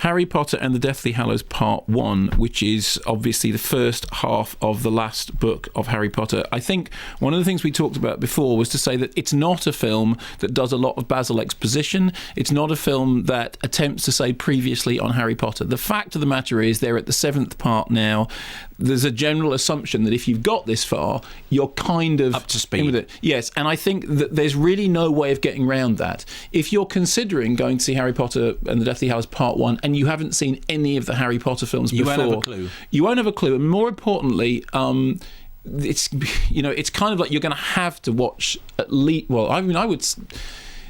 Harry Potter and the Deathly Hallows Part 1, which is obviously the first half of the last book of Harry Potter. I think one of the things we talked about before was to say that it's not a film that does a lot of Basil exposition. It's not a film that attempts to say previously on Harry Potter. The fact of the matter is they're at the 7th part now. There's a general assumption that if you've got this far, you're kind of up to speed with it. Yes, and I think that there's really no way of getting around that. If you're considering going to see Harry Potter and the Deathly Hallows Part 1 and you haven't seen any of the Harry Potter films before, you won't have a clue. You won't have a clue, and more importantly, it's it's kind of like you're going to have to watch at least. Well, I mean, I would.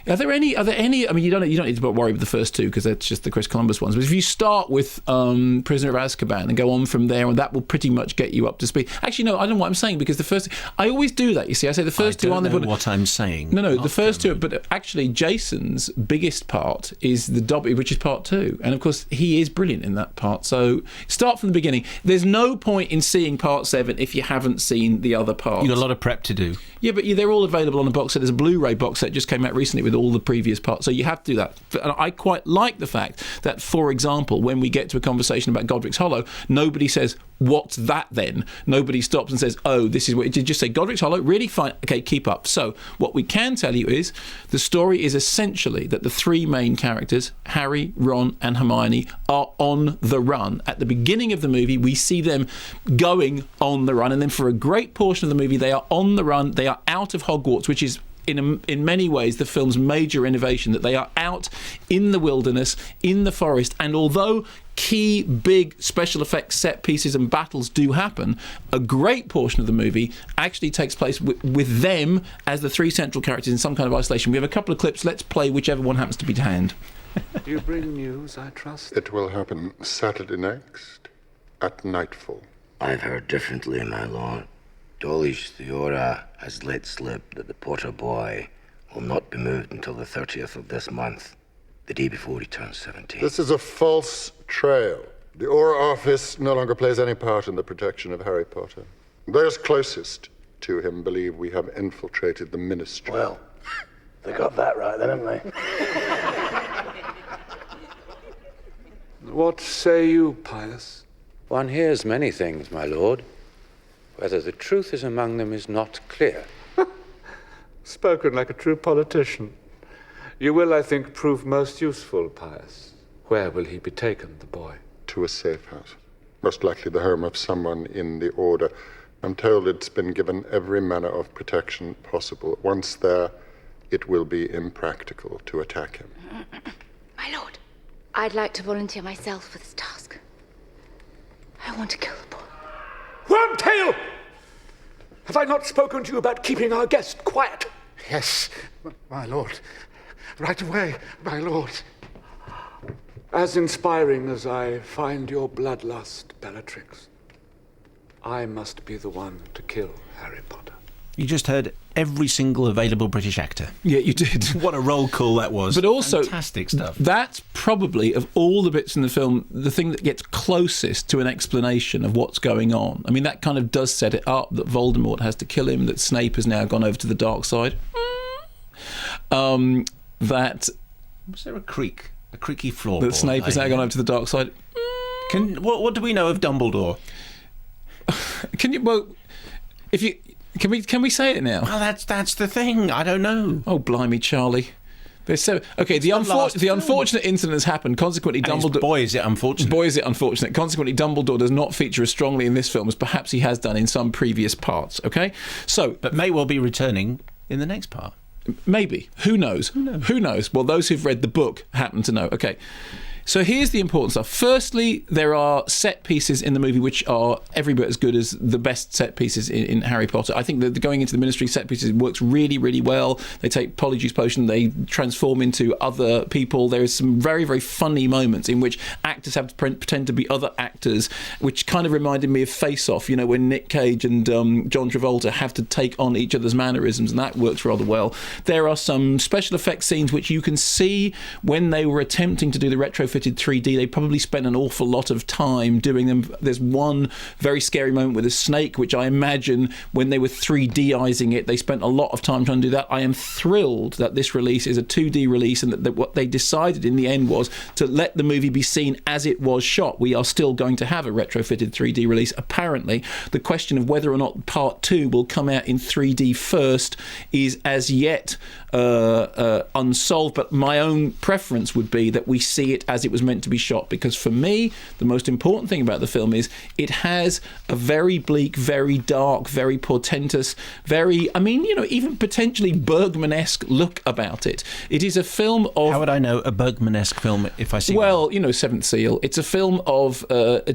Are there any? I mean, you don't need to worry with the first two because that's just the Chris Columbus ones. But if you start with Prisoner of Azkaban and go on from there, and that will pretty much get you up to speed. Actually, no, I don't know what I'm saying because the first. I always do that. You see, I say the first two aren't important. What I'm saying. No, the first two. But actually, Jason's biggest part is the Dobby, which is part 2, and of course he is brilliant in that part. So start from the beginning. There's no point in seeing part 7 if you haven't seen the other parts. You've got a lot of prep to do. Yeah, but they're all available on a box set. There's a Blu-ray box set just came out recently with all the previous parts, so you have to do that. And I quite like the fact that, for example, when we get to a conversation about Godric's Hollow, nobody says, what's that then? Nobody stops and says, oh, this is what it is. Just say, Godric's Hollow, really fine, okay, keep up. So what we can tell you is the story is essentially that the three main characters, Harry, Ron and Hermione, are on the run. At the beginning of the movie, we see them going on the run, and then for a great portion of the movie, they are on the run, they are out of Hogwarts, which is in many ways the film's major innovation, that they are out in the wilderness, in the forest, and although key big special effects set pieces and battles do happen, a great portion of the movie actually takes place with them as the three central characters in some kind of isolation. We have a couple of clips. Let's play whichever one happens to be to hand. Do you bring news, I trust? It will happen Saturday next at nightfall. I've heard differently, my lord. Dawlish the Aura has let slip that the Potter boy will not be moved until the 30th of this month, the day before he turns 17. This is a false trail. The Aura office no longer plays any part in the protection of Harry Potter. Those closest to him believe we have infiltrated the ministry. Well, they got that right, then, haven't they? What say you, Pius? One hears many things, my lord. Whether the truth is among them is not clear. Spoken like a true politician. You will, I think, prove most useful, Pius. Where will he be taken, the boy? To a safe house. Most likely the home of someone in the Order. I'm told it's been given every manner of protection possible. Once there, it will be impractical to attack him. My lord, I'd like to volunteer myself for this task. I want to kill the boy. Wormtail! Have I not spoken to you about keeping our guest quiet? Yes, my lord. Right away, my lord. As inspiring as I find your bloodlust, Bellatrix, I must be the one to kill Harry Potter. You just heard every single available British actor. Yeah, you did. What a roll call that was. But also, fantastic stuff. That's probably, of all the bits in the film, the thing that gets closest to an explanation of what's going on. I mean, that kind of does set it up, that Voldemort has to kill him, that Snape has now gone over to the dark side. That... Was there a creaky floor? That Snape has now gone over to the dark side. What do we know of Dumbledore? Can you... Well, if you... Can we say it now? Well, that's the thing. I don't know. Oh, blimey, Charlie. There's so okay. The unfortunate incident has happened. Consequently, Dumbledore. Boy, is it unfortunate. Boy, is it unfortunate. Consequently, Dumbledore does not feature as strongly in this film as perhaps he has done in some previous parts. Okay, so but may well be returning in the next part. Maybe. Who knows? Who knows? Well, those who've read the book happen to know. Okay. So here's the important stuff. Firstly, there are set pieces in the movie which are every bit as good as the best set pieces in Harry Potter. I think that the going into the Ministry set pieces works really, really well. They take Polyjuice Potion, they transform into other people. There is some very, very funny moments in which actors have to pretend to be other actors, which kind of reminded me of Face Off, you know, when Nick Cage and John Travolta have to take on each other's mannerisms, and that works rather well. There are some special effects scenes which you can see when they were attempting to do the retrofit retrofitted 3D. They probably spent an awful lot of time doing them. There's one very scary moment with a snake, which I imagine when they were 3D-izing it, they spent a lot of time trying to do that. I am thrilled that this release is a 2D release, and that what they decided in the end was to let the movie be seen as it was shot. We are still going to have a retrofitted 3D release. Apparently, the question of whether or not Part 2 will come out in 3D first is as yet unsolved, but my own preference would be that we see it as it was meant to be shot, because for me the most important thing about the film is it has a very bleak, very dark, very portentous, very, I mean, even potentially Bergman-esque look about it. It is a film of... How would I know a Bergman-esque film if I see Well, one? Seventh Seal. It's a film of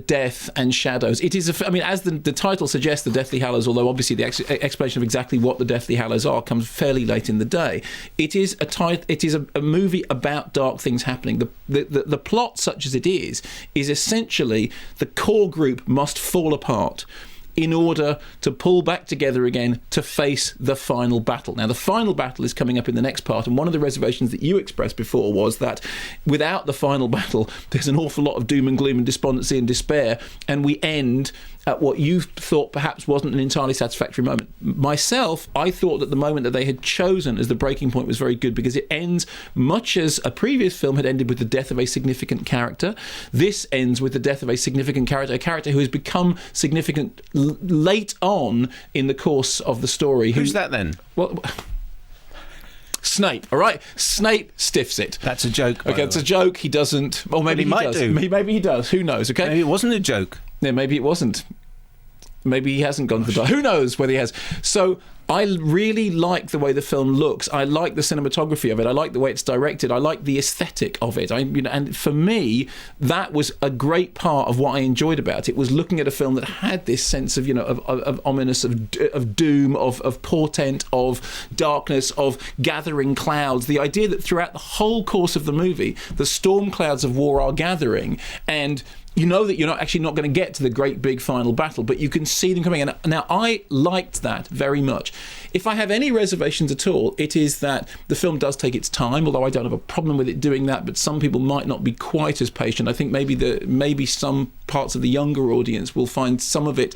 death and shadows. It is, as the title suggests, the Deathly Hallows, although obviously the explanation of exactly what the Deathly Hallows are comes fairly late in the day. It is a movie about dark things happening. The plot, such as it is essentially the core group must fall apart in order to pull back together again to face the final battle. Now, the final battle is coming up in the next part, and one of the reservations that you expressed before was that without the final battle, there's an awful lot of doom and gloom and despondency and despair, and we end at what you thought perhaps wasn't an entirely satisfactory moment. Myself, I thought that the moment that they had chosen as the breaking point was very good, because it ends much as a previous film had ended with the death of a significant character. This ends with the death of a significant character, a character who has become significant late on in the course of the story. Who's that then? Well... Snape, all right? Snape stiffs it. That's a joke. Okay, it's a joke. He doesn't... Or maybe he might does. do. Maybe he does. Who knows, okay? Maybe it wasn't a joke. Yeah, maybe it wasn't. Maybe he hasn't gone for the... Who knows whether he has. So I really like the way the film looks. I like the cinematography of it. I like the way it's directed. I like the aesthetic of it. And for me, that was a great part of what I enjoyed about it, was looking at a film that had this sense of, of ominous, of doom, of portent, of darkness, of gathering clouds. The idea that throughout the whole course of the movie, the storm clouds of war are gathering, and you know that you're not going to get to the great big final battle, but you can see them coming. And now, I liked that very much. If I have any reservations at all, it is that the film does take its time, although I don't have a problem with it doing that, but some people might not be quite as patient. I think maybe some parts of the younger audience will find some of it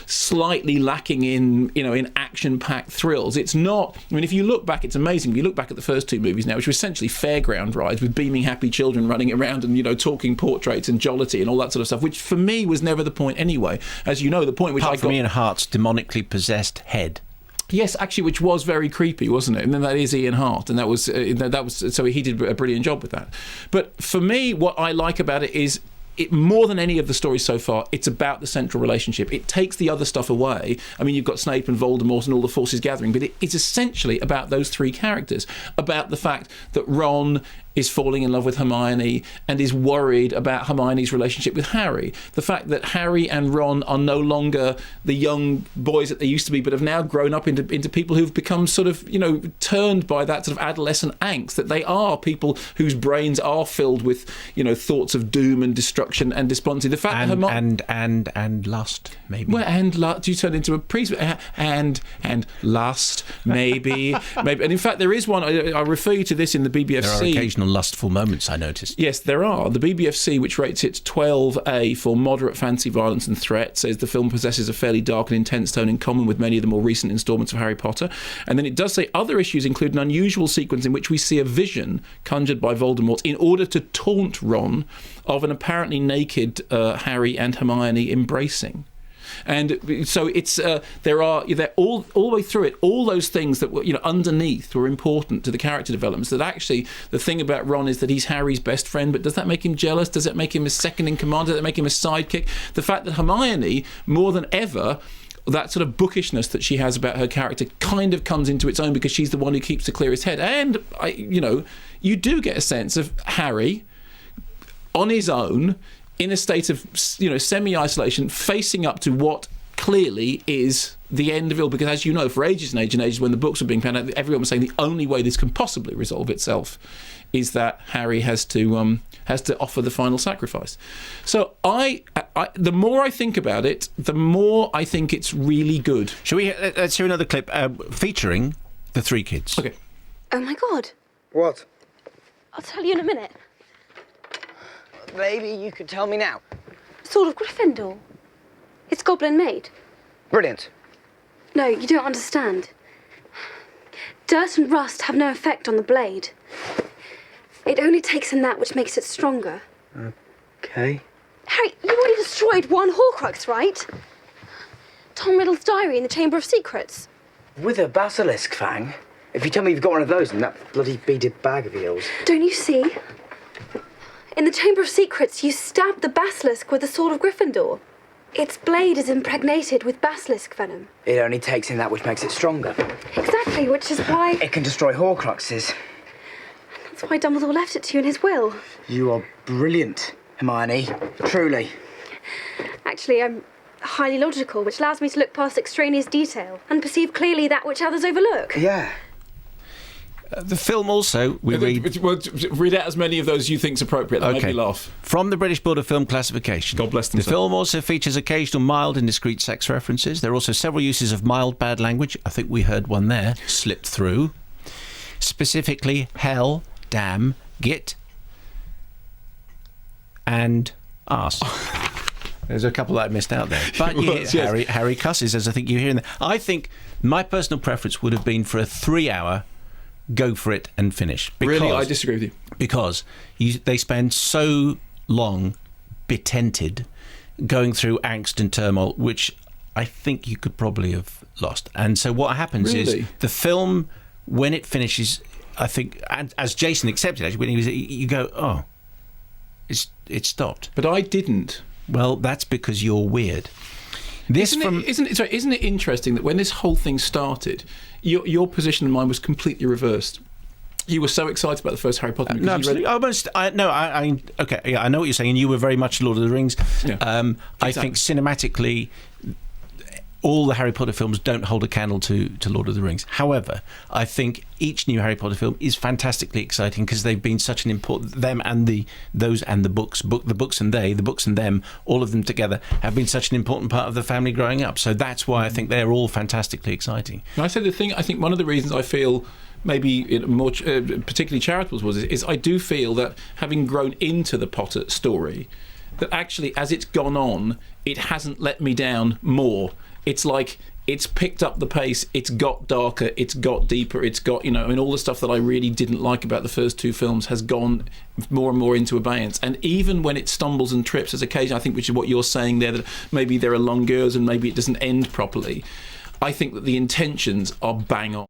slightly lacking in action-packed thrills. It's not... if you look back, it's amazing. If you look back at the first two movies now, which were essentially fairground rides with beaming happy children running around and, talking portraits and jollity and all that sort of stuff, which for me was never the point anyway. As you know, the point which Apart from Ian Hart's demonically possessed head. Yes, actually, which was very creepy, wasn't it? And then that is Ian Hart, and that was so he did a brilliant job with that. But for me, what I like about it is, it, more than any of the stories so far, it's about the central relationship. It takes the other stuff away. You've got Snape and Voldemort and all the forces gathering, but it's essentially about those three characters, about the fact that Ron is falling in love with Hermione and is worried about Hermione's relationship with Harry. The fact that Harry and Ron are no longer the young boys that they used to be, but have now grown up into people who've become sort of, turned by that sort of adolescent angst, that they are people whose brains are filled with, thoughts of doom and destruction and despondency. The fact that and lust, maybe. Well, and lust, you turn into a priest, and lust, maybe. And in fact, there is one, I refer you to this in the BBFC. There are occasional lustful moments, I noticed. Yes, there are. The BBFC, which rates it 12A for moderate fancy, violence and threat, says the film possesses a fairly dark and intense tone in common with many of the more recent instalments of Harry Potter. And then it does say other issues include an unusual sequence in which we see a vision conjured by Voldemort in order to taunt Ron of an apparently naked Harry and Hermione embracing. And so it's they're all the way through it, all those things that were underneath were important to the character developments. That actually the thing about Ron is that he's Harry's best friend, but does that make him jealous? Does that make him a second in command? Does that make him a sidekick? The fact that Hermione, more than ever, that sort of bookishness that she has about her character kind of comes into its own because she's the one who keeps the clearest head. And you do get a sense of Harry on his own, in a state of semi-isolation, facing up to what clearly is the end of it all. Because as you know, for ages and ages and ages, when the books were being penned out, everyone was saying the only way this can possibly resolve itself is that Harry has to offer the final sacrifice. So the more I think about it, the more I think it's really good. Shall we? Let's hear another clip featuring the three kids. Okay. Oh my God. What? I'll tell you in a minute. Maybe you could tell me now. Sword of Gryffindor. It's goblin made. Brilliant. No, you don't understand. Dirt and rust have no effect on the blade. It only takes in that which makes it stronger. Okay. Harry, you already destroyed one Horcrux, right? Tom Riddle's diary in the Chamber of Secrets. With a basilisk fang? If you tell me you've got one of those in that bloody beaded bag of yours. Don't you see? In the Chamber of Secrets, you stabbed the basilisk with the Sword of Gryffindor. Its blade is impregnated with basilisk venom. It only takes in that which makes it stronger. Exactly, which is why... It can destroy Horcruxes. That's why Dumbledore left it to you in his will. You are brilliant, Hermione. Truly. Actually, I'm highly logical, which allows me to look past extraneous detail and perceive clearly that which others overlook. Yeah. The film also, we read... Well, read out as many of those you think's appropriate. That make me laugh. From the British Board of Film Classification. God bless them. The film also features occasional mild and discreet sex references. There are also several uses of mild bad language. I think we heard one there, slipped through. Specifically, hell, damn, git, and arse. There's a couple that I missed out there. But you hear Harry cusses, as I think you hear in there. I think my personal preference would have been for a 3-hour go for it and finish. Because, really, I disagree with you. Because they spend so long betented going through angst and turmoil, which I think you could probably have lost. And so what happens is the film, when it finishes, I think, and as Jason accepted, actually, when you go, oh, it stopped. But I didn't. Well, that's because you're weird. Isn't it interesting that when this whole thing started, your position and mine was completely reversed? You were so excited about the first Harry Potter. No, absolutely. I know what you're saying. And you were very much Lord of the Rings. Yeah. I think cinematically, all the Harry Potter films don't hold a candle to Lord of the Rings. However, I think each new Harry Potter film is fantastically exciting because they've been such an important... Them and the books, the books and they, the books and them, all of them together have been such an important part of the family growing up. So that's why I think they're all fantastically exciting. I think one of the reasons I feel maybe more particularly charitable is I do feel that having grown into the Potter story, that actually as it's gone on, it hasn't let me down more. It's like it's picked up the pace, it's got darker, it's got deeper, it's got, all the stuff that I really didn't like about the first two films has gone more and more into abeyance. And even when it stumbles and trips, there's occasion, I think, which is what you're saying there, that maybe there are longueurs and maybe it doesn't end properly. I think that the intentions are bang on.